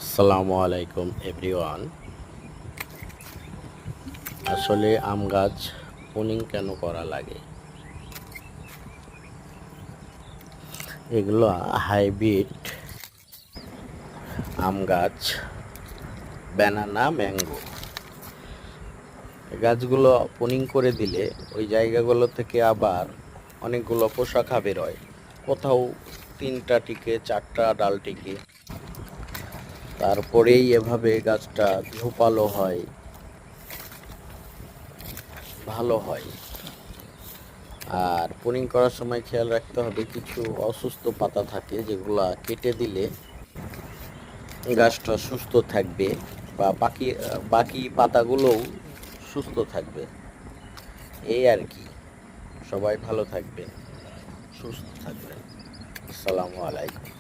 আসসালামু আলাইকুম এভরিওয়ান। আসলে আম গাছ প্রুনিং কেন করা লাগে? এগুলো হাইব্রিড আম গাছ, ব্যানানা ম্যাঙ্গো। এই গাছগুলো প্রুনিং করে দিলে ওই জায়গাগুলো থেকে আবার অনেকগুলো পোশাখা বেরোয়। কোথাও 3টা টিকে, 4টা ডাল টিকে। তারপরেই এভাবে গাছটা ঝোপালো হয়, ভালো হয়। আর প্রুনিং করার সময় খেয়াল রাখতে হবে, কিছু অসুস্থ পাতা থাকে যেগুলা কেটে দিলে গাছটা সুস্থ থাকবে, বা বাকি বাকি পাতাগুলোও সুস্থ থাকবে। এই আর কি। সবাই ভালো থাকবেন, সুস্থ থাকবেন। আসসালামু আলাইকুম।